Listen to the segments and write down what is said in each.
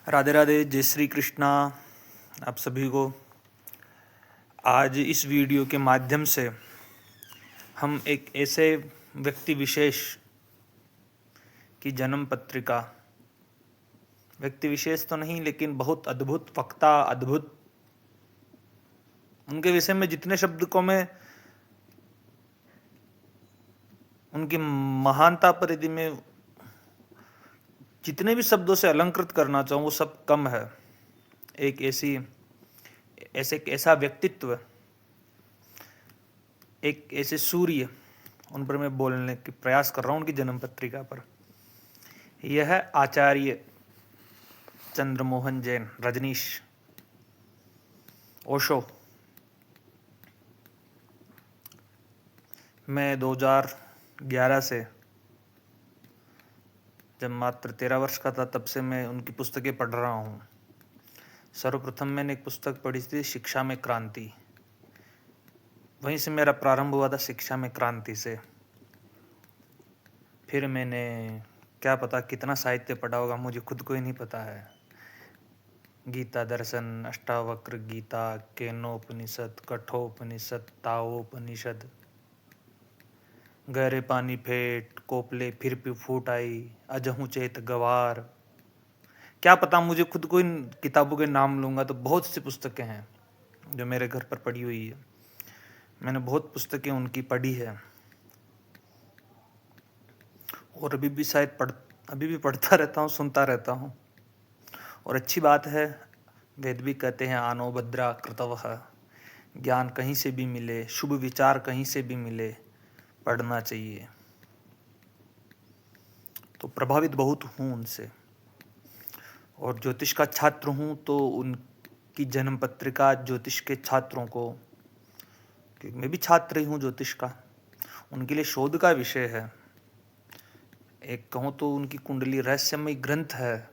राधे राधे, जय श्री कृष्णा आप सभी को। आज इस वीडियो के माध्यम से हम एक ऐसे व्यक्ति विशेष की जन्म पत्रिका, व्यक्ति विशेष तो नहीं लेकिन बहुत अद्भुत वक्ता, अद्भुत, उनके विषय में जितने शब्द को मैं उनकी महानता परिधि में जितने भी शब्दों से अलंकृत करना चाहूँ वो सब कम है। एक ऐसा व्यक्तित्व, एक ऐसे सूर्य, उन पर मैं बोलने की प्रयास कर रहा हूँ उनकी जन्म पत्रिका पर। यह है आचार्य चंद्रमोहन जैन, रजनीश ओशो। मैं 2011 से, जब मात्र 13 वर्ष का था, तब से मैं उनकी पुस्तकें पढ़ रहा हूँ। सर्वप्रथम मैंने एक पुस्तक पढ़ी थी, शिक्षा में क्रांति। वहीं से मेरा प्रारंभ हुआ था, शिक्षा में क्रांति से। फिर मैंने क्या पता कितना साहित्य पढ़ा होगा, मुझे खुद को ही नहीं पता है। गीता दर्शन, अष्टावक्र गीता, केनोपनिषद, कठोपनिषद, ताओपनिषद, गहरे पानी फेंट, कोपले फिर भी फूट आई, अजहू चेत गवार। क्या पता, मुझे खुद को इन किताबों के नाम लूँगा तो बहुत सी पुस्तकें हैं जो मेरे घर पर पड़ी हुई है। मैंने बहुत पुस्तकें उनकी पढ़ी है और अभी भी पढ़ता रहता हूँ, सुनता रहता हूँ। और अच्छी बात है, वेद भी कहते हैं आनो भद्रा कृतवः, ज्ञान कहीं से भी मिले, शुभ विचार कहीं से भी मिले, पढ़ना चाहिए। तो प्रभावित बहुत हूँ उनसे, और ज्योतिष का छात्र हूँ तो उनकी जन्म पत्रिका ज्योतिष के छात्रों को, क्योंकि मैं भी छात्र ही हूँ ज्योतिष का, उनके लिए शोध का विषय है। एक कहूँ तो उनकी कुंडली रहस्यमय ग्रंथ है।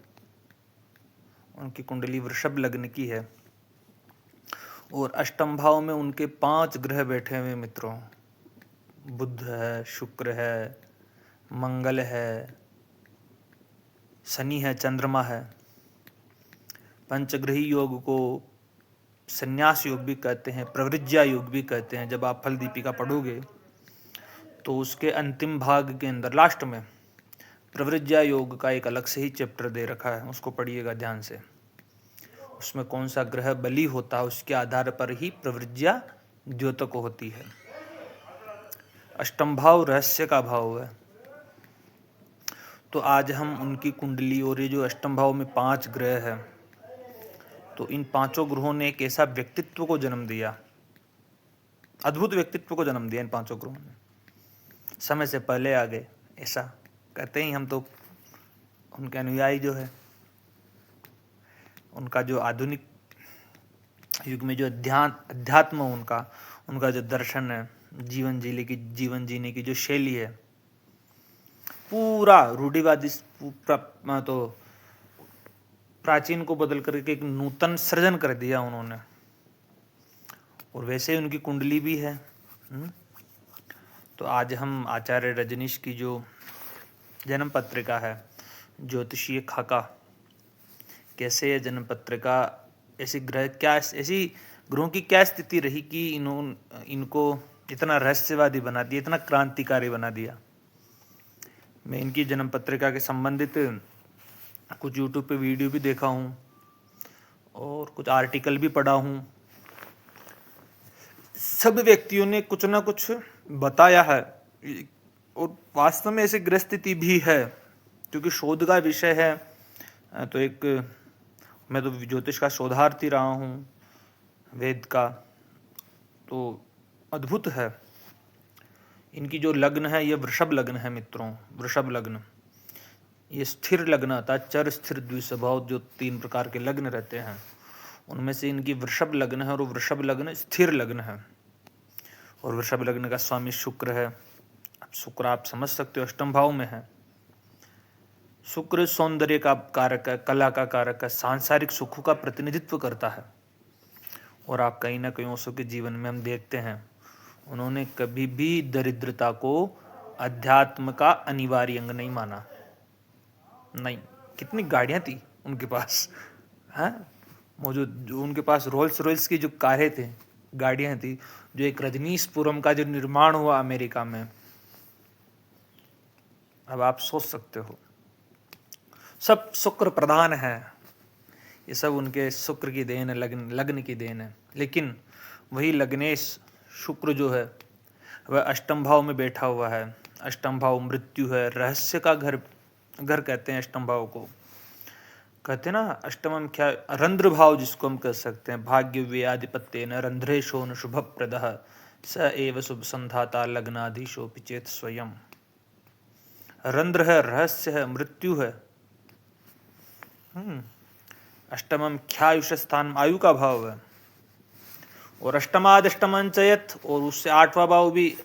उनकी कुंडली वृषभ लग्न की है और अष्टम भाव में उनके 5 ग्रह बैठे हुए मित्रों। बुध है, शुक्र है, मंगल है, शनि है, चंद्रमा है। पंचग्रही योग को संन्यास योग भी कहते हैं, प्रवृज्या योग भी कहते हैं। जब आप फल दीपिका पढ़ोगे तो उसके अंतिम भाग के अंदर लास्ट में प्रवृज्या योग का एक अलग से ही चैप्टर दे रखा है, उसको पढ़िएगा ध्यान से। उसमें कौन सा ग्रह बली होता है उसके आधार पर ही प्रवृज्या द्योतक होती है। अष्टम भाव रहस्य का भाव है। तो आज हम उनकी कुंडली, और ये जो अष्टम भाव में 5 ग्रह है, तो इन 5 ग्रहों ने एक ऐसा व्यक्तित्व को जन्म दिया, अद्भुत व्यक्तित्व को जन्म दिया इन 5 ग्रहों ने। समय से पहले आ गए, ऐसा कहते ही हम तो उनके अनुयायी जो है, उनका जो आधुनिक युग में जो अध्यात्म, उनका जो दर्शन है, जीवन जीने की जो शैली है, पूरा रूढ़िवादी, तो प्राचीन को बदल करके एक नूतन सृजन कर दिया उन्होंने। और वैसे ही उनकी कुंडली भी है। तो आज हम आचार्य रजनीश की जो जन्म पत्रिका है, ज्योतिषीय खाका, कैसे है जन्म पत्रिका, ऐसी ग्रहों की क्या स्थिति रही कि इनको इतना रहस्यवादी बना दिया, इतना क्रांतिकारी बना दिया। मैं इनकी जन्म पत्रिका के संबंधित कुछ यूट्यूब पे वीडियो भी देखा हूँ और कुछ आर्टिकल भी पढ़ा हूँ। सब व्यक्तियों ने कुछ ना कुछ बताया है, और वास्तव में ऐसी ग्रह स्थिति भी है, क्योंकि शोध का विषय है। तो मैं तो ज्योतिष का शोधार्थी रहा हूँ, वेद का, तो अद्भुत है। इनकी जो लग्न है, ये वृषभ लग्न है मित्रों। वृषभ लग्न ये स्थिर लग्न आता है, चर स्थिर द्विस्वभाव जो 3 प्रकार के लग्न रहते हैं, उनमें से इनकी वृषभ लग्न है, और वृषभ लग्न स्थिर लग्न है। और वृषभ लग्न का स्वामी शुक्र है। शुक्र आप समझ सकते हो अष्टम भाव में है। शुक्र सौंदर्य का कारक है, कला का कारक है, सांसारिक सुखों का प्रतिनिधित्व करता है। और आप कहीं ना कहीं उसके के जीवन में हम देखते हैं, उन्होंने कभी भी दरिद्रता को अध्यात्म का अनिवार्य अंग नहीं माना। नहीं, कितनी गाड़ियां थी, उनके पास, हैं मौजूद, जो उनके पास रोल्स रॉयल्स की जो कारें थे, गाड़ियां थी, जो एक रजनीशपुरम का जो निर्माण हुआ अमेरिका में, अब आप सोच सकते हो, सब शुक्र प्रधान है, ये सब उनके शुक्र की देन है, लग्न की देन है। लेकिन वही लग्नेश शुक्र जो है वह अष्टम भाव में बैठा हुआ है। अष्टम भाव मृत्यु है, रहस्य का घर कहते हैं अष्टम भाव को, कहते हैं ना अष्टमम क्या, रंध्र भाव जिसको हम कह सकते हैं, भाग्य व्ययाधिपत्य न रंध्रेशो न शुभ प्रदः स एव शुभ संधाता लग्नाधीशो पिचेत स्वयं। रंध्र है, रहस्य है, मृत्यु है। अष्टमम ख्यायुष स्थान, आयु का भाव है, और अष्टमादष्टमं चयत, और उससे 8वां भाव भी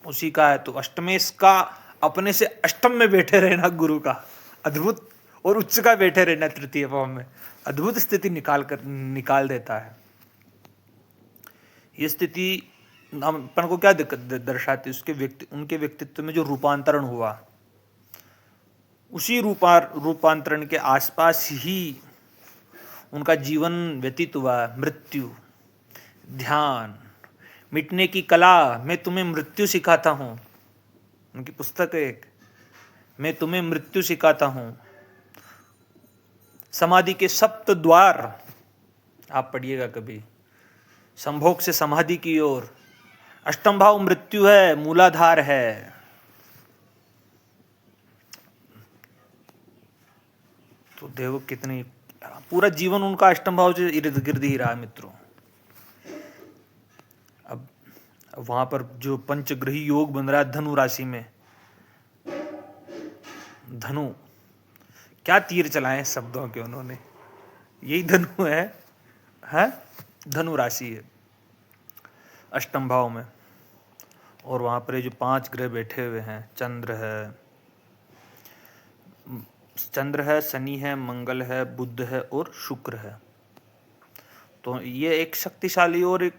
उसी का है। तो अष्टमेश का अपने से अष्टम में बैठे रहना गुरु का अद्भुत, और उच्च का बैठे रहना तृतीय भाव में, अद्भुत स्थिति निकाल देता है। ये स्थिति अपन को क्या दर्शाती है, उनके व्यक्तित्व में जो रूपांतरण हुआ, उसी रूपांतरण के आसपास ही उनका जीवन व्यतीत हुआ। मृत्यु, ध्यान, मिटने की कला, मैं तुम्हें मृत्यु सिखाता हूं, उनकी पुस्तक है एक, मैं तुम्हें मृत्यु सिखाता हूं। समाधि के सप्त द्वार, आप पढ़िएगा कभी, संभोग से समाधि की ओर। अष्टम भाव मृत्यु है, मूलाधार है। तो देखो कितनी, पूरा जीवन उनका अष्टम भाव से इर्द गिर्द ही रहा मित्रों। अब वहां पर जो पंचग्रही योग बन रहा है धनु राशि में, धनु, क्या तीर चलाए शब्दों के उन्होंने, यही धनु है, धनु राशि है अष्टम भाव में। और वहां पर ये जो 5 ग्रह बैठे हुए हैं, चंद्र है, शनि है, मंगल है, बुध है और शुक्र है। तो ये एक शक्तिशाली और एक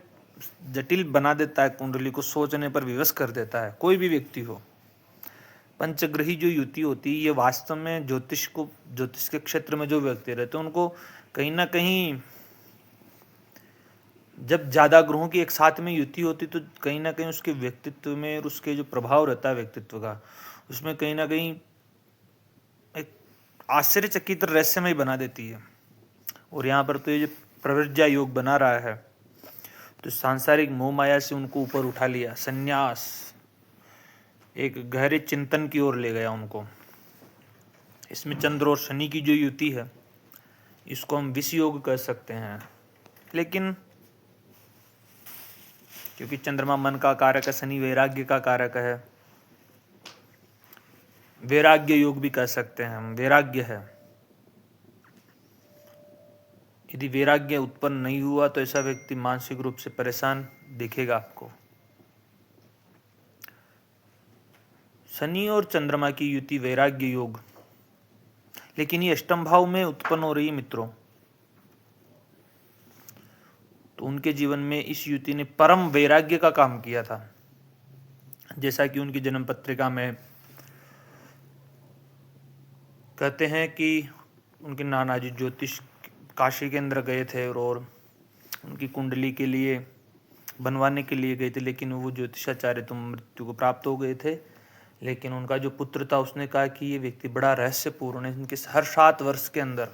जटिल बना देता है कुंडली को, सोचने पर विवश कर देता है, कोई भी व्यक्ति हो। पंचग्रही जो युति होती है, ये वास्तव में ज्योतिष के क्षेत्र में जो व्यक्ति रहते हैं उनको कहीं ना कहीं, जब ज्यादा ग्रहों की एक साथ में युति होती तो कहीं ना कहीं उसके व्यक्तित्व में और उसके जो प्रभाव रहता है व्यक्तित्व का, उसमें कहीं ना कहीं एक आश्चर्यचकित रहस्यमय बना देती है। और यहाँ पर तो ये जो प्रव्रज्या योग बना रहा है, तो सांसारिक मोह माया से उनको ऊपर उठा लिया, संन्यास, एक गहरे चिंतन की ओर ले गया उनको। इसमें चंद्र और शनि की जो युति है, इसको हम विष योग कह सकते हैं। लेकिन क्योंकि चंद्रमा मन का कारक है, शनि वैराग्य का कारक है, वैराग्य योग भी कह सकते हैं हम, वैराग्य है। यदि वैराग्य उत्पन्न नहीं हुआ तो ऐसा व्यक्ति मानसिक रूप से परेशान दिखेगा आपको। शनि और चंद्रमा की युति वैराग्य योग, लेकिन ये अष्टम भाव में उत्पन्न हो रही है मित्रों। तो उनके जीवन में इस युति ने परम वैराग्य का काम किया था। जैसा कि उनकी जन्म पत्रिका में कहते हैं कि उनके नाना जी ज्योतिष काशी के अंदर गए थे और उनकी कुंडली के लिए बनवाने के लिए गए थे, लेकिन वो ज्योतिषाचार्य तो मृत्यु को प्राप्त हो गए थे। लेकिन उनका जो पुत्र था उसने कहा कि ये व्यक्ति बड़ा रहस्यपूर्ण है, इनके हर 7 वर्ष के अंदर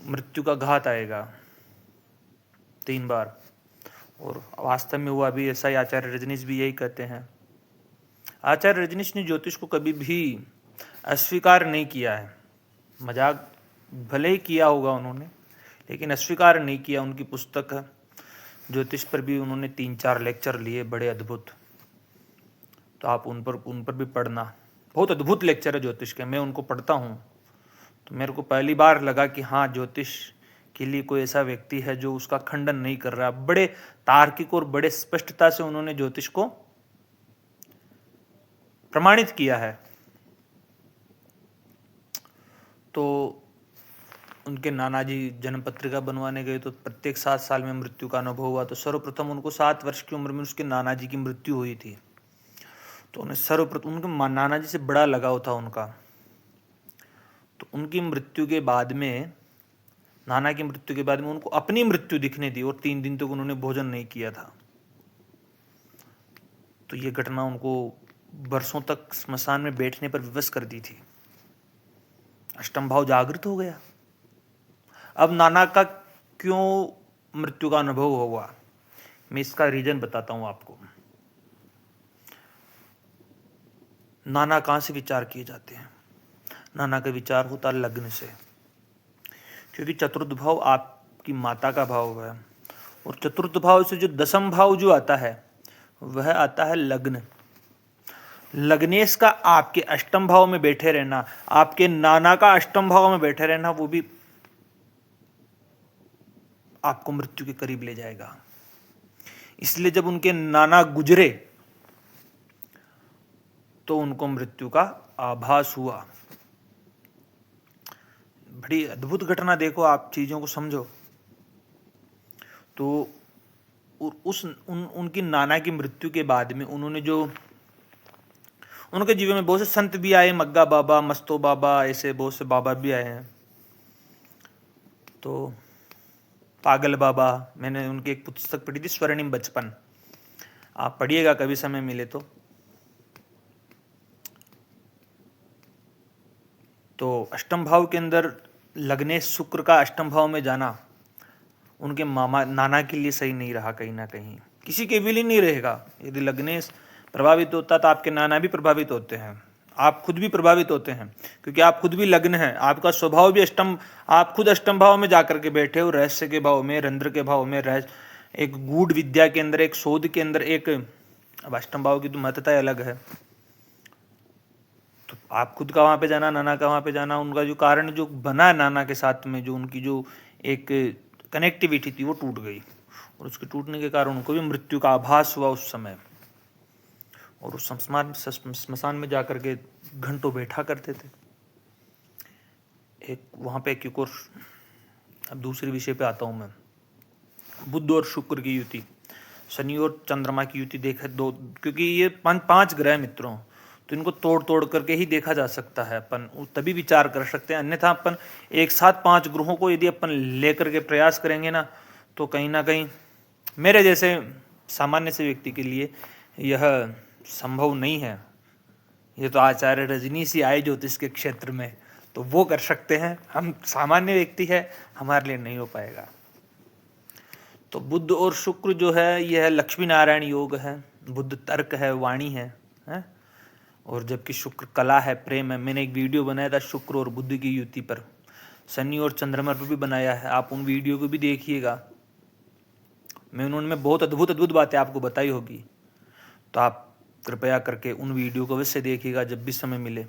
मृत्यु का घात आएगा 3 बार। और वास्तव में हुआ भी ऐसा ही। आचार्य रजनीश भी यही कहते हैं। आचार्य रजनीश ने ज्योतिष को कभी भी अस्वीकार नहीं किया है, मजाक भले ही किया होगा उन्होंने, लेकिन अस्वीकार नहीं किया। उनकी पुस्तक है ज्योतिष पर भी उन्होंने 3-4 लेक्चर लिए, बड़े अद्भुत। तो आप उन पर भी पढ़ना, बहुत अद्भुत लेक्चर है ज्योतिष के। मैं उनको पढ़ता हूँ तो मेरे को पहली बार लगा कि हाँ, ज्योतिष के लिए कोई ऐसा व्यक्ति है जो उसका खंडन नहीं कर रहा। बड़े तार्किक और बड़े स्पष्टता से उन्होंने ज्योतिष को प्रमाणित किया है। तो उनके नाना जी जन्म पत्रिका बनवाने गए तो प्रत्येक 7 साल में मृत्यु का अनुभव हुआ। तो सर्वप्रथम उनको 7 वर्ष की उम्र में उसके नाना जी की मृत्यु हुई थी। तो उन्हें सर्वप्रथम उनके नाना जी से बड़ा लगाव था उनका। तो उनकी मृत्यु के बाद में, नाना की मृत्यु के बाद में उनको अपनी मृत्यु दिखने दी और 3 दिन तक उन्होंने भोजन नहीं किया था। तो ये घटना उनको बरसों तक स्मशान में बैठने पर विवश कर दी थी। अष्टम भाव जागृत हो गया। अब नाना का क्यों मृत्यु का अनुभव हुआ, मैं इसका रीजन बताता हूं आपको। नाना कहां से विचार किए जाते हैं? नाना का विचार होता है लग्न से, क्योंकि चतुर्थ भाव आपकी माता का भाव है और चतुर्थ भाव से जो दसम भाव जो आता है वह आता है लग्न। लग्नेश का आपके अष्टम भाव में बैठे रहना, आपके नाना का अष्टम भाव में बैठे रहना, वो भी आपको मृत्यु के करीब ले जाएगा। इसलिए जब उनके नाना गुजरे तो उनको मृत्यु का आभास हुआ। बड़ी अद्भुत घटना, देखो आप चीजों को समझो। तो उनकी नाना की मृत्यु के बाद में उन्होंने जो, उनके जीवन में बहुत से संत भी आए, मग्गा बाबा, मस्तो बाबा, ऐसे बहुत से बाबा भी आए हैं। तो पागल बाबा, मैंने उनकी एक पुस्तक पढ़ी थी स्वर्णिम बचपन, आप पढ़िएगा कभी समय मिले तो। तो अष्टम भाव के अंदर लग्नेश शुक्र का अष्टम भाव में जाना उनके मामा नाना के लिए सही नहीं रहा, कहीं ना कहीं किसी के भी लिए नहीं रहेगा। यदि लग्नेश प्रभावित होता तो आपके नाना भी प्रभावित होते हैं, आप खुद भी प्रभावित होते हैं, क्योंकि आप खुद भी लग्न हैं, आपका स्वभाव भी अष्टम, आप खुद अष्टम भाव में जाकर के बैठे हो, रहस्य के भाव में, रंध्र के भाव में, एक गूढ़ विद्या के अंदर, एक शोध के अंदर, एक, अब अष्टम भाव की तो महत्ता अलग है। तो आप खुद का वहां पे जाना, नाना का वहां पे जाना, उनका जो कारण जो बना नाना के साथ में, जो उनकी जो एक कनेक्टिविटी थी वो टूट गई और उसके टूटने के कारण उनको भी मृत्यु का आभास हुआ उस समय। और उस स्मशान में जाकर के घंटों बैठा करते थे। एक वहां पे एक और, अब दूसरे विषय पे आता हूं मैं, बुध और शुक्र की युति, शनि और चंद्रमा की युति देखा दो, क्योंकि ये पांच ग्रह मित्रों, तो इनको तोड़ तोड़ करके ही देखा जा सकता है। अपन तभी विचार कर सकते हैं, अन्यथा अपन एक साथ 5 ग्रहों को यदि अपन लेकर के प्रयास करेंगे ना, तो कहीं ना कहीं मेरे जैसे सामान्य से व्यक्ति के लिए यह संभव नहीं है। ये तो आचार्य रजनीश ही आए ज्योतिष के क्षेत्र में, तो वो कर सकते हैं, हम सामान्य व्यक्ति है, हमारे लिए नहीं हो पाएगा। तो बुध और शुक्र जो है यह लक्ष्मी नारायण योग है। बुध तर्क है, वाणी है? और जबकि शुक्र कला है, प्रेम है। मैंने एक वीडियो बनाया था शुक्र और बुध की युति पर, शनि और चंद्रमा पर भी बनाया है, आप उन वीडियो को भी देखिएगा। मैं उनमें बहुत अद्भुत बातें आपको बताई होगी, तो आप कृपया करके उन वीडियो को अवश्य देखिएगा जब भी समय मिले।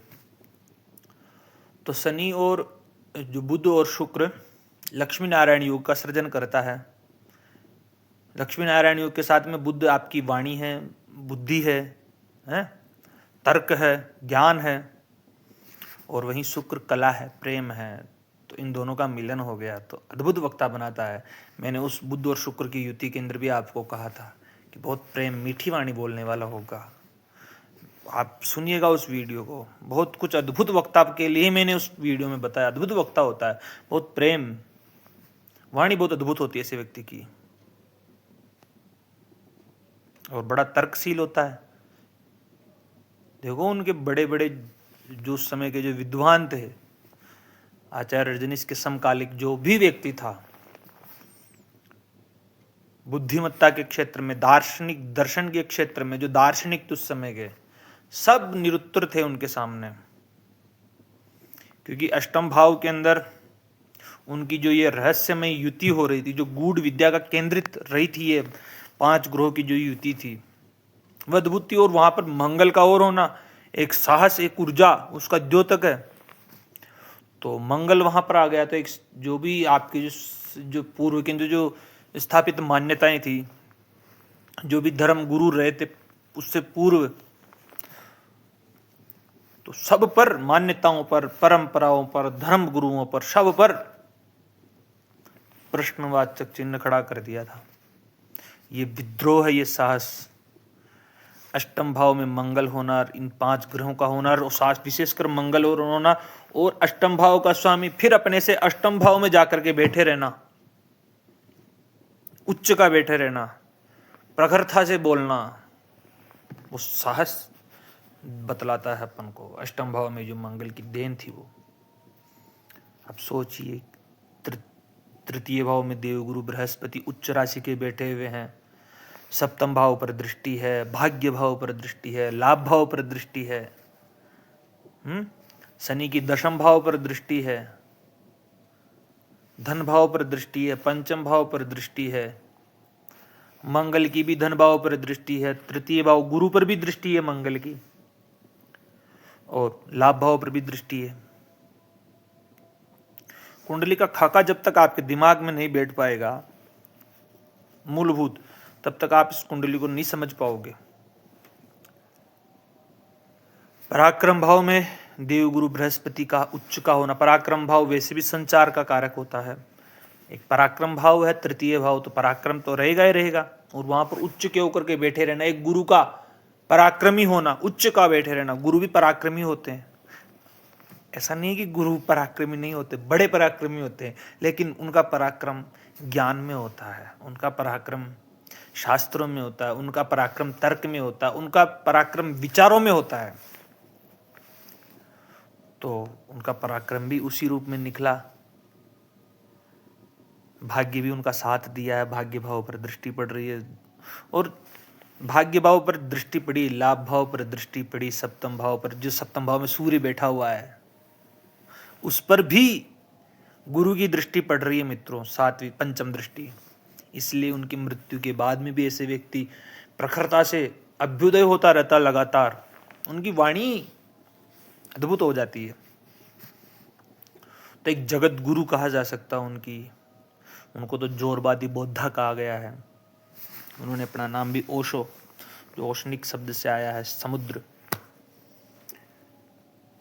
तो शनि और जो बुध और शुक्र लक्ष्मी नारायण योग का सृजन करता है। लक्ष्मी नारायण योग के साथ में बुध आपकी वाणी है, बुद्धि है, तर्क है, ज्ञान है, और वहीं शुक्र कला है, प्रेम है। तो इन दोनों का मिलन हो गया तो अद्भुत वक्ता बनाता है। मैंने उस बुध और शुक्र की युति के अंदर भी आपको कहा था कि बहुत प्रेम, मीठी वाणी बोलने वाला होगा। आप सुनिएगा उस वीडियो को, बहुत कुछ अद्भुत वक्ता के लिए मैंने उस वीडियो में बताया। अद्भुत वक्ता होता है, बहुत प्रेम, वाणी बहुत अद्भुत होती है ऐसे व्यक्ति की, और बड़ा तर्कशील होता है। देखो उनके बड़े बड़े जो उस समय के जो विद्वान थे, आचार्य रजनीश के समकालिक जो भी व्यक्ति था, बुद्धिमत्ता के क्षेत्र में, दार्शनिक दर्शन के क्षेत्र में जो दार्शनिक उस समय के, सब निरुत्तर थे उनके सामने। क्योंकि अष्टम भाव के अंदर उनकी जो ये रहस्यमय युति हो रही थी, जो गूढ़ विद्या का केंद्रित रही थी, ये 5 ग्रहों की जो युति थी वह अद्भुत थी। और वहां पर मंगल का और होना, एक साहस, एक ऊर्जा, उसका द्योतक है। तो मंगल वहां पर आ गया, तो एक जो भी आपके जो पूर्व के जो स्थापित मान्यताएं थी, जो भी धर्म गुरु रहे थे उससे पूर्व, तो सब पर, मान्यताओं पर, परंपराओं पर, धर्म गुरुओं पर, सब पर प्रश्नवाचक चिन्ह खड़ा कर दिया था। ये विद्रोह है, ये साहस। अष्टम भाव में मंगल होना, इन 5 ग्रहों का होना, और विशेषकर मंगल और होना, और अष्टम भाव का स्वामी फिर अपने से अष्टम भाव में जाकर के बैठे रहना, उच्च का बैठे रहना, प्रखरता से बोलना, वो साहस बतलाता है अपन को। अष्टम भाव में जो मंगल की देन थी वो। अब सोचिए, तृतीय भाव में देवगुरु बृहस्पति उच्च राशि के बैठे हुए हैं, सप्तम भाव पर दृष्टि है, भाग्य भाव पर दृष्टि है, लाभ भाव पर दृष्टि है, शनि की दशम भाव पर दृष्टि है, धन भाव पर दृष्टि है, पंचम भाव पर दृष्टि है, मंगल की भी धन भाव पर दृष्टि है, तृतीय भाव गुरु पर भी दृष्टि है मंगल की, और लाभ भाव पर भी दृष्टि है। कुंडली का खाका जब तक आपके दिमाग में नहीं बैठ पाएगा मूलभूत, तब तक आप इस कुंडली को नहीं समझ पाओगे। पराक्रम भाव में देवगुरु बृहस्पति का उच्च का होना, पराक्रम भाव वैसे भी संचार का कारक होता है। एक पराक्रम भाव है, तृतीय भाव, तो पराक्रम तो रहेगा ही रहेगा, और वहां पर उच्च के होकर के बैठे रहना, एक गुरु का पराक्रमी होना, उच्च का बैठे रहना। गुरु भी पराक्रमी होते हैं, ऐसा नहीं कि गुरु पराक्रमी नहीं होते, बड़े पराक्रमी होते हैं, लेकिन उनका पराक्रम ज्ञान में होता है, उनका पराक्रम शास्त्रों में होता है, उनका पराक्रम तर्क में होता है, उनका पराक्रम विचारों में होता है। तो उनका पराक्रम भी उसी रूप में निकला। भाग्य भी उनका साथ दिया है, भाग्य भाव पर दृष्टि पड़ रही है, और भाग्य भाव पर दृष्टि पड़ी, लाभ भाव पर दृष्टि पड़ी, सप्तम भाव पर, जो सप्तम भाव में सूर्य बैठा हुआ है उस पर भी गुरु की दृष्टि पड़ रही है मित्रों, सातवीं पंचम दृष्टि। इसलिए उनकी मृत्यु के बाद में भी ऐसे व्यक्ति प्रखरता से अभ्युदय होता रहता लगातार, उनकी वाणी अद्भुत हो जाती है। तो एक जगत गुरु कहा जा सकता है उनको तो जोरबादी बौद्धा कहा गया है। उन्होंने अपना नाम भी ओशो, जो ओशनिक शब्द से आया है, समुद्र,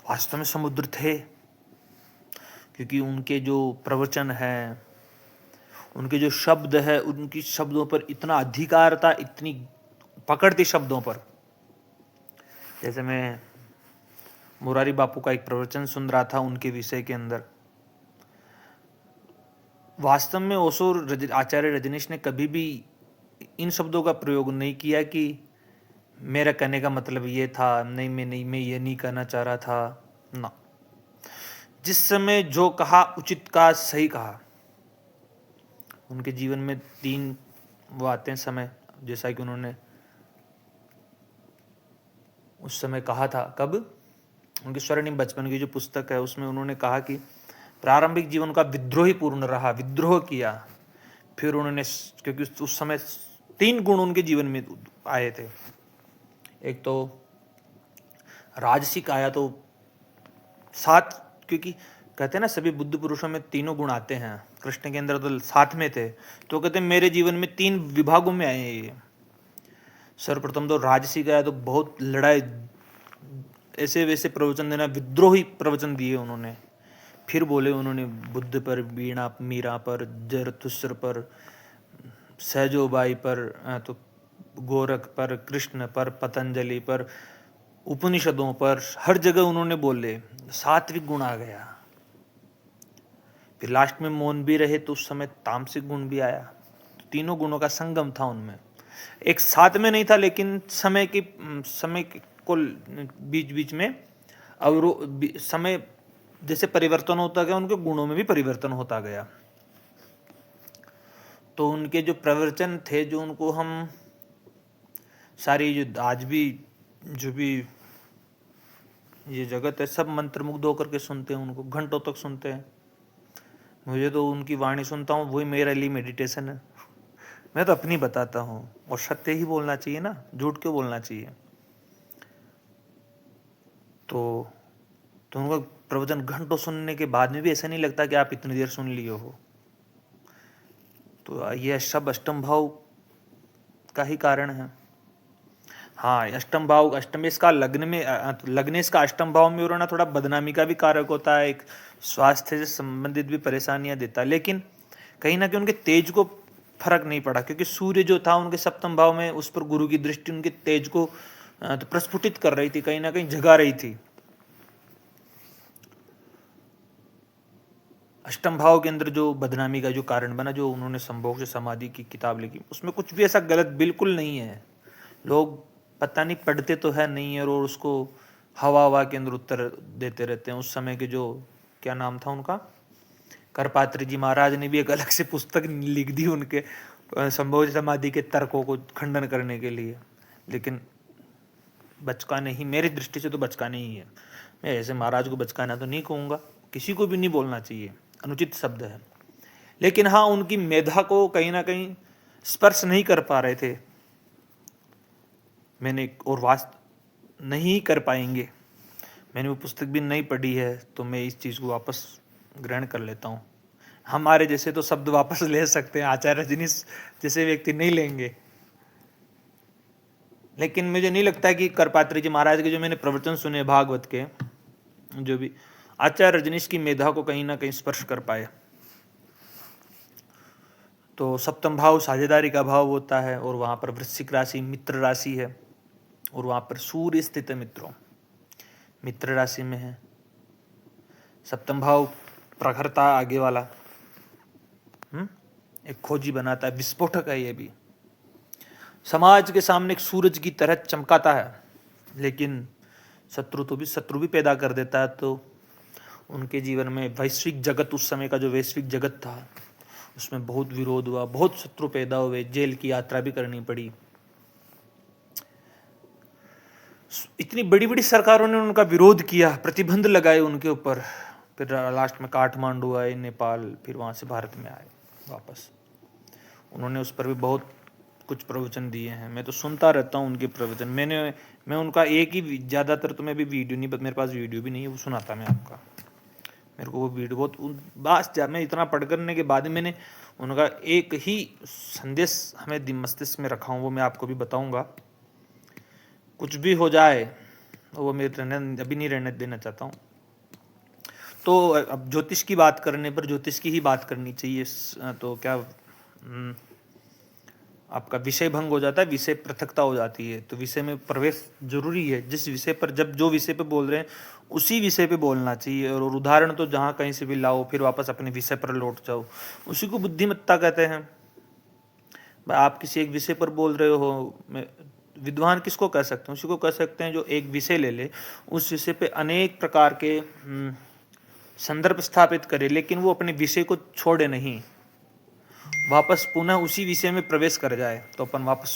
वास्तव में समुद्र थे, क्योंकि उनके जो प्रवचन है, उनके जो शब्द है, उनकी शब्दों पर इतना अधिकार था, इतनी पकड़ थी शब्दों पर। जैसे मैं मुरारी बापू का एक प्रवचन सुन रहा था उनके विषय के अंदर, वास्तव में ओशो आचार्य रजनीश ने कभी भी इन शब्दों का प्रयोग नहीं किया कि मेरा कहने का मतलब ये था, नहीं मैं ये नहीं कहना चाह रहा था ना। जिस समय जो कहा उचित कहा, सही कहा। उनके जीवन में 3 वो आते हैं समय, जैसा कि उन्होंने उस समय कहा था। कब? उनके स्वर्णिम बचपन की जो पुस्तक है उसमें उन्होंने कहा कि प्रारंभिक जीवन का विद्रोही पूर्ण रहा, विद्रोह किया। फिर उन्होंने, क्योंकि उस समय 3 गुण उनके जीवन में आए थे। एक तो राजसिक आया, तो 7, क्योंकि कहते हैं ना सभी बुद्ध पुरुषों में तीनों गुण आते हैं, कृष्ण के अंदर तो 7 में थे। तो कहते हैं मेरे जीवन में 3 विभागों में आए ये। सर्वप्रथम तो राजसिक आया, तो बहुत लड़ाई, ऐसे वैसे प्रवचन देना, विद्रोही प्रवचन दिए उन्होंने। फिर बोले उन्होंने बुद्ध पर, वीणा मीरा पर, जरथुस्त्र पर, सहजोबाई पर, तो गोरख पर, कृष्ण पर, पतंजलि पर, उपनिषदों पर, हर जगह उन्होंने बोले। सात्विक गुण आ गया। फिर लास्ट में मौन भी रहे, तो उस समय तामसिक गुण भी आया। तो तीनों गुणों का संगम था उनमें। एक साथ में नहीं था, लेकिन समय को बीच बीच में समय जैसे परिवर्तन होता गया, उनके गुणों में भी परिवर्तन होता गया। तो उनके जो प्रवचन थे, जो उनको हम सारी जो आज भी जो भी ये जगत है, सब मंत्रमुग्ध होकर के सुनते हैं, उनको घंटों तक सुनते हैं। मुझे तो उनकी वाणी सुनता हूँ, वही मेरे लिए मेडिटेशन है। मैं तो अपनी बताता हूँ, और सत्य ही बोलना चाहिए ना, झूठ क्यों बोलना चाहिए। तो उनका प्रवचन घंटों सुनने के बाद में भी ऐसा नहीं लगता कि आप इतनी देर सुन लिए हो। तो यह सब अष्टम भाव का ही कारण है। हाँ, अष्टम भाव, अष्टमेश का लग्नेश का अष्टम भाव में रहना थोड़ा बदनामी का भी कारक होता है, एक स्वास्थ्य से संबंधित भी परेशानियां देता है। लेकिन कहीं ना कहीं उनके तेज को फर्क नहीं पड़ा, क्योंकि सूर्य जो था उनके सप्तम भाव में, उस पर गुरु की दृष्टि उनके तेज को तो प्रस्फुटित कर रही थी, कहीं ना कहीं जगा रही थी। अष्टम भाव के अंदर जो बदनामी का जो कारण बना, जो उन्होंने संभोग से समाधि की किताब लिखी, उसमें कुछ भी ऐसा गलत बिल्कुल नहीं है। लोग पता नहीं पढ़ते तो है नहीं है, और उसको हवा हवा के अंदर उत्तर देते रहते हैं। उस समय के जो, क्या नाम था उनका, करपात्री जी महाराज ने भी एक अलग से पुस्तक लिख दी उनके संभोग समाधि के तर्कों को खंडन करने के लिए, लेकिन बचकाने ही, मेरी दृष्टि से तो बचकाने ही है। मैं ऐसे महाराज को बचकाना तो नहीं कहूँगा, किसी को भी नहीं बोलना चाहिए, अनुचित शब्द है। लेकिन हाँ, उनकी मेधा को कहीं ना कहीं स्पर्श नहीं कर पा रहे थे मैंने, और वास्तव नहीं कर पाएंगे। मैंने वो पुस्तक भी नहीं पढ़ी है, तो मैं इस चीज़ को वापस ग्रहण कर लेता हूँ। हमारे जैसे तो शब्द वापस ले सकते हैं, आचार्य रजनीश जैसे व्यक्ति नहीं लेंगे। लेकिन मुझे नहीं लगता कि करपात्री जी महाराज के जो मैंने प्रवचन सुने भागवत के, जो भी, आचार्य रजनीश की मेधा को कहीं ना कहीं स्पर्श कर पाए। तो सप्तम भाव साझेदारी का भाव होता है, और वहाँ पर वृश्चिक राशि मित्र राशि है, और वहाँ पर सूर्य स्थित है मित्रों, मित्र राशि में है। सप्तम भाव प्रखरता आगे वाला, एक खोजी बनाता है, विस्फोटक है ये भी। समाज के सामने एक सूरज की तरह चमकाता है, लेकिन शत्रु भी पैदा कर देता है। तो उनके जीवन में वैश्विक जगत, उस समय का जो वैश्विक जगत था, उसमें बहुत विरोध हुआ, बहुत शत्रु पैदा हुए, जेल की यात्रा भी करनी पड़ी। इतनी बड़ी बड़ी सरकारों ने उनका विरोध किया, प्रतिबंध लगाए उनके ऊपर। फिर लास्ट में काठमांडू आए, नेपाल, फिर वहाँ से भारत में आए वापस। उन्होंने उस पर भी बहुत कुछ प्रवचन दिए हैं, मैं तो सुनता रहता हूँ उनके प्रवचन। मैं उनका एक ही, ज़्यादातर तो मैं भी वीडियो नहीं, मेरे पास वीडियो भी नहीं है, वो सुनाता मैं आपका। मेरे को वो वीडियो बहुत, बस मैं इतना पढ़ करने के बाद मैंने उनका एक ही संदेश हमें मस्तिष्क में रखा हूँ, वो मैं आपको भी बताऊँगा। कुछ भी हो जाए वो मैं अभी नहीं रहने देना चाहता हूँ। तो अब ज्योतिष की बात करने पर ज्योतिष की ही बात करनी चाहिए। तो क्या आपका विषय भंग हो जाता है, विषय पृथकता हो जाती है। तो विषय में प्रवेश जरूरी है। जिस विषय पर, जब जो विषय पे बोल रहे हैं उसी विषय पे बोलना चाहिए। और उदाहरण तो जहाँ कहीं से भी लाओ, फिर वापस अपने विषय पर लौट जाओ, उसी को बुद्धिमत्ता कहते हैं। आप किसी एक विषय पर बोल रहे हो, विद्वान किसको कह सकते हैं? उसी को कह सकते हैं जो एक विषय ले ले, उस विषय पे अनेक प्रकार के संदर्भ स्थापित करे, लेकिन वो अपने विषय को छोड़े नहीं, वापस पुनः उसी विषय में प्रवेश कर जाए। तो अपन वापस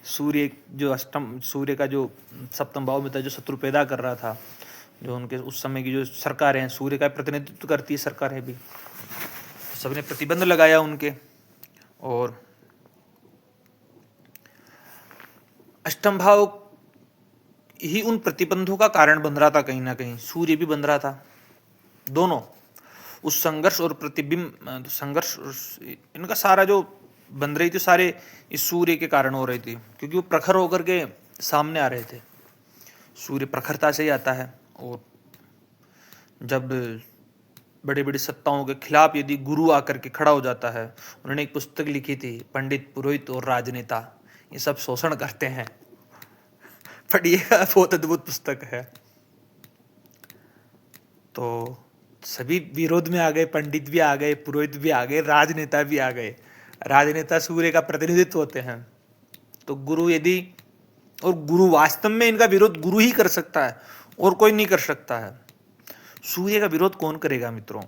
सूर्य जो अष्टम, सूर्य का जो सप्तम भाव में था, जो शत्रु पैदा कर रहा था, जो उनके उस समय की जो सरकार है, सूर्य का प्रतिनिधित्व करती है सरकार है भी, सबने प्रतिबंध लगाया उनके। और अष्टम भाव ही उन प्रतिबंधों का कारण बन रहा था, कहीं ना कहीं सूर्य भी बन रहा था। दोनों उस संघर्ष और प्रतिबिंब, संघर्ष इनका सारा जो बन रही थी, सारे इस सूर्य के कारण हो रही थी, क्योंकि वो प्रखर होकर के सामने आ रहे थे। सूर्य प्रखरता से ही आता है। और जब बड़ी बड़ी सत्ताओं के खिलाफ यदि गुरु आकर के खड़ा हो जाता है, उन्होंने एक पुस्तक लिखी थी, पंडित, पुरोहित और राजनेता ये सब शोषण करते हैं, पढ़िएगा, बहुत अद्भुत पुस्तक है। तो सभी विरोध में आ गए, पंडित भी आ गए, पुरोहित भी आ गए, राजनेता भी आ गए। राजनेता सूर्य का प्रतिनिधित्व होते हैं। तो गुरु यदि, और गुरु वास्तव में इनका विरोध गुरु ही कर सकता है, और कोई नहीं कर सकता है। सूर्य का विरोध कौन करेगा मित्रों?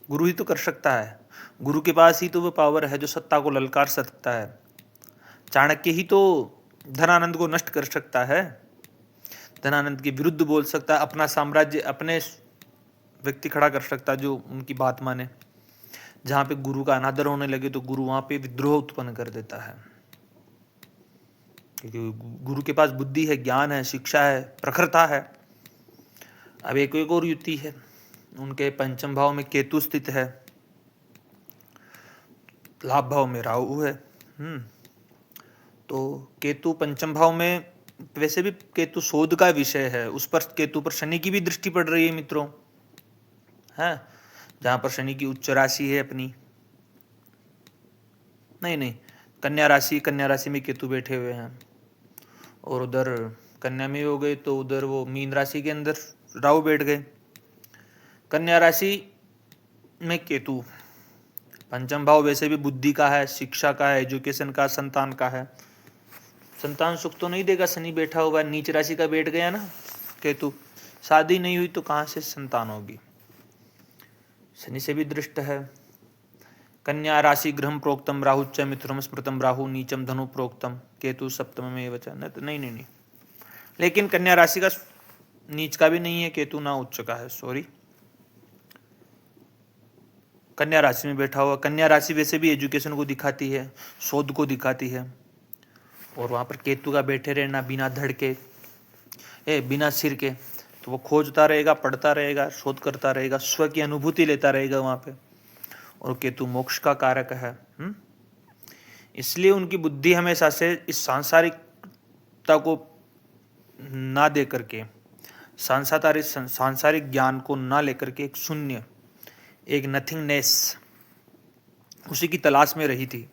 गुरु ही तो कर सकता है। गुरु के पास ही तो वो पावर है जो सत्ता को ललकार सकता है। चाणक्य ही तो धनानंद को नष्ट कर सकता है, धनानंद के विरुद्ध बोल सकता है, अपना साम्राज्य, अपने व्यक्ति खड़ा कर सकता है जो उनकी बात माने। जहां पे गुरु का अनादर होने लगे तो गुरु वहां पे विद्रोह उत्पन्न कर देता है, क्योंकि गुरु के पास बुद्धि है, ज्ञान है, शिक्षा है, प्रखरता है। अब एक और युक्ति है, उनके पंचम भाव में केतु स्थित है, लाभ भाव में राहु है। तो केतु पंचम भाव में, वैसे भी केतु शोध का विषय है, उस पर केतु पर शनि की भी दृष्टि पड़ रही है मित्रों, है, जहां पर शनि की उच्च राशि है अपनी, नहीं कन्या राशि में केतु बैठे हुए हैं। और उधर कन्या में हो गए तो उधर वो मीन राशि के अंदर राहु बैठ गए। कन्या राशि में केतु, पंचम भाव वैसे भी बुद्धि का है, शिक्षा का है, एजुकेशन का, संतान का है। संतान सुख तो नहीं देगा, शनि बैठा हुआ है, नीच राशि का बैठ गया ना केतु। शादी नहीं हुई तो कहाँ से संतान होगी, शनि से भी दृष्ट है। कन्या राशि गृहम प्रोक्तम राहुच्च मिथुनम स्मृतम राहु नीचम धनु प्रोक्तम केतु सप्तम में वचन नहीं। लेकिन कन्या राशि का नीच का भी नहीं है केतु, ना उच्च का है, सॉरी। कन्या राशि में बैठा हुआ, कन्या राशि वैसे भी एजुकेशन को दिखाती है, शोध को दिखाती है। और वहाँ पर केतु का बैठे रहना बिना धड़ के, बिना सिर के, तो वो खोजता रहेगा, पढ़ता रहेगा, शोध करता रहेगा, स्व की अनुभूति लेता रहेगा वहाँ पे। और केतु मोक्ष का कारक है। इसलिए उनकी बुद्धि हमेशा से इस सांसारिकता को ना दे करके, सांसारिक ज्ञान को ना लेकर के एक शून्य, एक नथिंगनेस, उसी की तलाश में रही थी।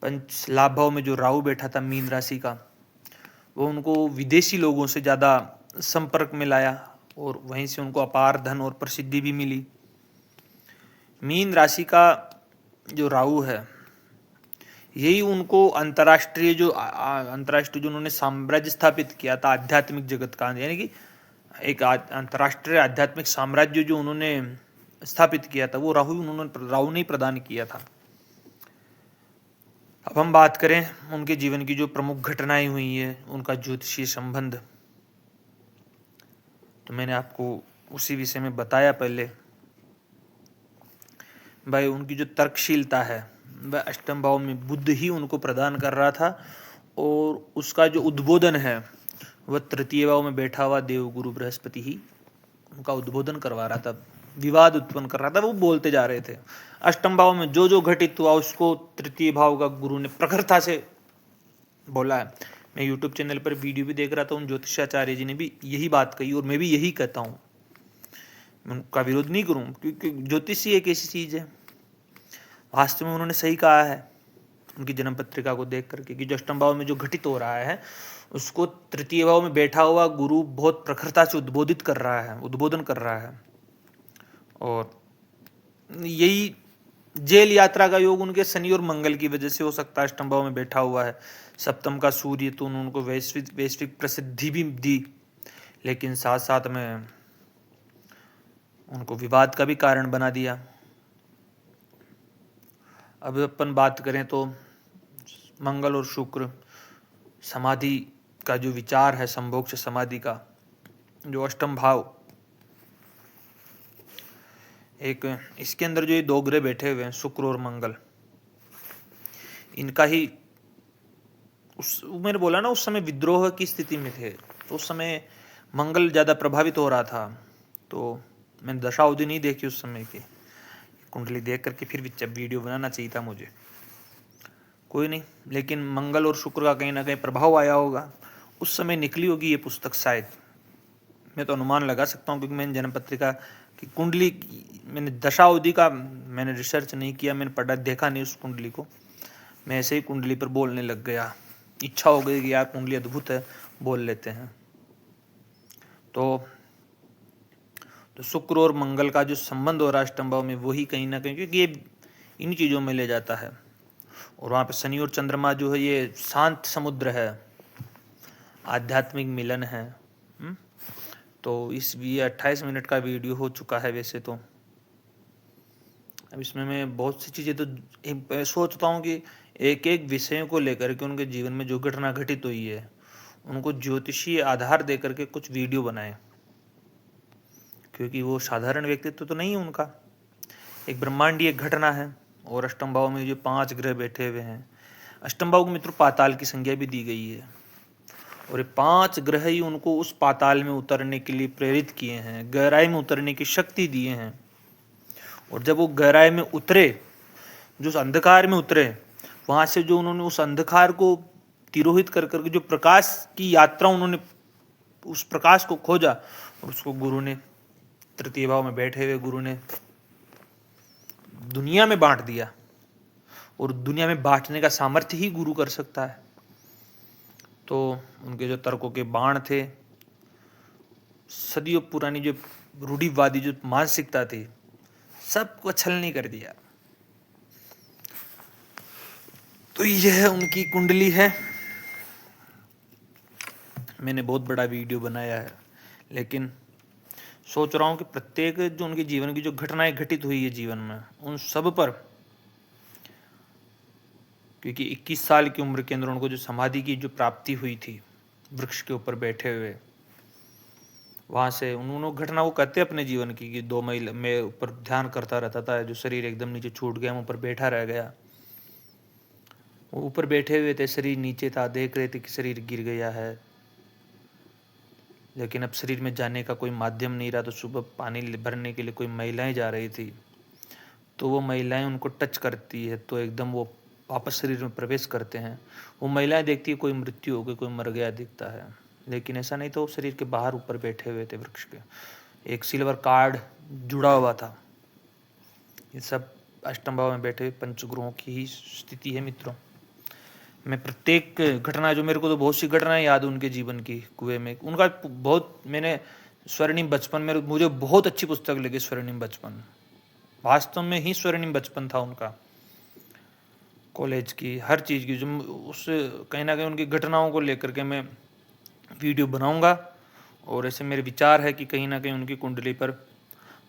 पंच लाभ भाव में जो राहु बैठा था मीन राशि का, वो उनको विदेशी लोगों से ज़्यादा संपर्क में लाया और वहीं से उनको अपार धन और प्रसिद्धि भी मिली। मीन राशि का जो राहु है, यही उनको अंतर्राष्ट्रीय जो उन्होंने साम्राज्य स्थापित किया था आध्यात्मिक जगत का, यानी कि एक अंतर्राष्ट्रीय आध्यात्मिक साम्राज्य जो उन्होंने स्थापित किया था, वो राहु ने प्रदान किया था। अब हम बात करें उनके जीवन की जो प्रमुख घटनाएं हुई है, उनका ज्योतिषीय संबंध, तो मैंने आपको उसी विषय में बताया पहले। भाई उनकी जो तर्कशीलता है वह अष्टम भाव में बुध ही उनको प्रदान कर रहा था, और उसका जो उद्बोधन है वह तृतीय भाव में बैठा हुआ देवगुरु बृहस्पति ही उनका उद्बोधन करवा रहा था, विवाद उत्पन्न कर रहा था, वो बोलते जा रहे थे। अष्टम भाव में जो जो घटित हुआ उसको तृतीय भाव का गुरु ने प्रखरता से बोला है। मैं यूट्यूब चैनल पर वीडियो भी देख रहा था, उन ज्योतिषाचार्य जी ने भी यही बात कही और मैं भी यही कहता हूँ। मैं उनका विरोध नहीं करूँ, क्योंकि ज्योतिष ही एक ऐसी चीज है, वास्तव में उन्होंने सही कहा है उनकी जन्म पत्रिका को देख करके, कि जो अष्टम भाव में जो घटित हो रहा है उसको तृतीय भाव में बैठा हुआ गुरु बहुत प्रखरता से उद्बोधन कर रहा है। और यही जेल यात्रा का योग उनके शनि और मंगल की वजह से हो सकता है। अष्टम भाव में बैठा हुआ है, सप्तम का सूर्य, तो उनको वैश्विक प्रसिद्धि भी दी, लेकिन साथ साथ में उनको विवाद का भी कारण बना दिया। अब अपन बात करें तो मंगल और शुक्र, समाधि का जो विचार है, संभोक्ष समाधि का जो अष्टम भाव, एक इसके अंदर जो ये दो ग्रह बैठे हुए हैं शुक्र और मंगल, इनका ही मैंने बोला ना उस समय विद्रोह की स्थिति में थे, तो उस समय मंगल ज़्यादा प्रभावित हो रहा था। तो मैंने दशा अवधि नहीं देखी उस समय की, कुंडली देख करके फिर वीडियो बनाना चाहिए था मुझे, कोई नहीं। लेकिन मंगल और शुक्र का कहीं ना कहीं प्रभाव आया होगा, उस समय निकली होगी ये पुस्तक शायद, मैं तो अनुमान लगा सकता हूँ, क्योंकि मैंने जन्म पत्रिका की कुंडली, मैंने दशा अवधि का मैंने रिसर्च नहीं किया, मैंने पढ़ा देखा नहीं उस कुंडली को, मैं ऐसे ही कुंडली पर बोलने लग गया, इच्छा हो गई कि यार कुंडली अद्भुत है, बोल लेते हैं। तो शुक्र और मंगल का जो संबंध हो रहा है अष्टम भाव में, वही कहीं ना कहीं, क्योंकि ये इन चीज़ों में ले जाता है। और वहाँ पे शनि और चंद्रमा जो है ये शांत समुद्र है, आध्यात्मिक मिलन है। तो ये 28 मिनट का वीडियो हो चुका है वैसे तो। अब इसमें मैं बहुत सी चीज़ें तो सोचता हूँ कि एक एक विषयों को लेकर के उनके जीवन में जो घटना घटित हुई है उनको ज्योतिषीय आधार दे करके कुछ वीडियो बनाए, क्योंकि वो साधारण व्यक्तित्व तो नहीं है उनका, एक ब्रह्मांडीय घटना है। और अष्टम भाव में जो 5 ग्रह बैठे हुए हैं, अष्टम भाव को मित्रों पाताल की संज्ञा भी दी गई है, और ये 5 ग्रह ही उनको उस पाताल में उतरने के लिए प्रेरित किए हैं, गहराई में उतरने की शक्ति दिए हैं। और जब वो गहराई में उतरे, जो अंधकार में उतरे, वहां से जो उन्होंने उस अंधकार को तिरोहित कर करके जो प्रकाश की यात्रा, उन्होंने उस प्रकाश को खोजा, और उसको गुरु ने तृतीय भाव में बैठे हुए गुरु ने दुनिया में बांट दिया। और दुनिया में बांटने का सामर्थ्य ही गुरु कर सकता है। तो उनके जो तर्कों के बाण थे, सदियों पुरानी जो रूढ़िवादी जो मानसिकता थी, सबको छलनी कर दिया। तो यह उनकी कुंडली है। मैंने बहुत बड़ा वीडियो बनाया है, लेकिन सोच रहा हूँ कि प्रत्येक जो उनके जीवन की जो घटनाएं घटित हुई है जीवन में, उन सब पर, क्योंकि 21 साल की उम्र के अंदर उनको जो समाधि की जो प्राप्ति हुई थी, वृक्ष के ऊपर बैठे हुए, वहां से उन्होंने घटना वो कहते अपने जीवन की कि 2 महीने में ऊपर ध्यान करता रहता था, जो शरीर एकदम नीचे छूट गया, मैं ऊपर बैठा रह गया। वो ऊपर बैठे हुए थे, शरीर नीचे था, देख रहे थे कि शरीर गिर गया है, लेकिन अब शरीर में जाने का कोई माध्यम नहीं रहा। तो सुबह पानी भरने के लिए कोई महिलाएं जा रही थी, तो वो महिलाएं उनको टच करती है, तो एकदम वो वापस शरीर में प्रवेश करते हैं। वो महिलाएं देखती है कोई मृत्यु हो गई, कोई मर गया दिखता है, लेकिन ऐसा नहीं था। वो शरीर के बाहर ऊपर बैठे हुए थे वृक्ष के, एक सिल्वर कार्ड जुड़ा हुआ था। ये सब अष्टम भाव में बैठे हुए पंचग्रहों की ही स्थिति है मित्रों। मैं प्रत्येक घटना, जो मेरे को तो बहुत सी घटनाएं याद उनके जीवन की, कुएं में उनका बहुत, मैंने स्वर्णिम बचपन में, मुझे बहुत अच्छी पुस्तक लगी स्वर्णिम बचपन। वास्तव में ही स्वर्णिम बचपन था उनका, कॉलेज की हर चीज़ की, जो उस कहीं ना कहीं उनकी घटनाओं को लेकर के मैं वीडियो बनाऊंगा। और ऐसे मेरे विचार है कि कहीं ना कहीं उनकी कुंडली पर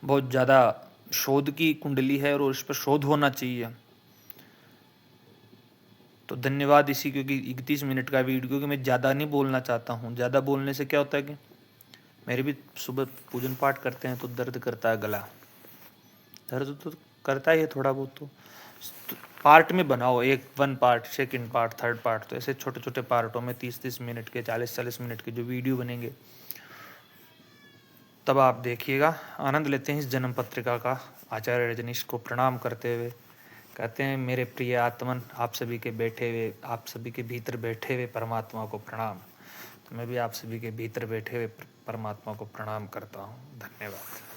बहुत ज़्यादा शोध की कुंडली है और उस पर शोध होना चाहिए। तो धन्यवाद इसी, क्योंकि 31 मिनट का वीडियो, क्योंकि मैं ज़्यादा नहीं बोलना चाहता हूँ। ज़्यादा बोलने से क्या होता है कि मेरे भी सुबह पूजन पाठ करते हैं तो दर्द करता है गला, दर्द तो करता ही है थोड़ा बहुत। तो पार्ट में बनाओ, 1 part, 2nd part, 3rd part, तो ऐसे छोटे छोटे पार्टों में 30-30 मिनट के, 40-40 मिनट के जो वीडियो बनेंगे, तब आप देखिएगा। आनंद लेते हैं इस जन्म पत्रिका का। आचार्य रजनीश को प्रणाम करते हुए कहते हैं, मेरे प्रिय आत्मन, आप सभी के बैठे हुए, आप सभी के भीतर बैठे हुए परमात्मा को प्रणाम। तो मैं भी आप सभी के भीतर बैठे हुए परमात्मा को प्रणाम करता हूँ। धन्यवाद।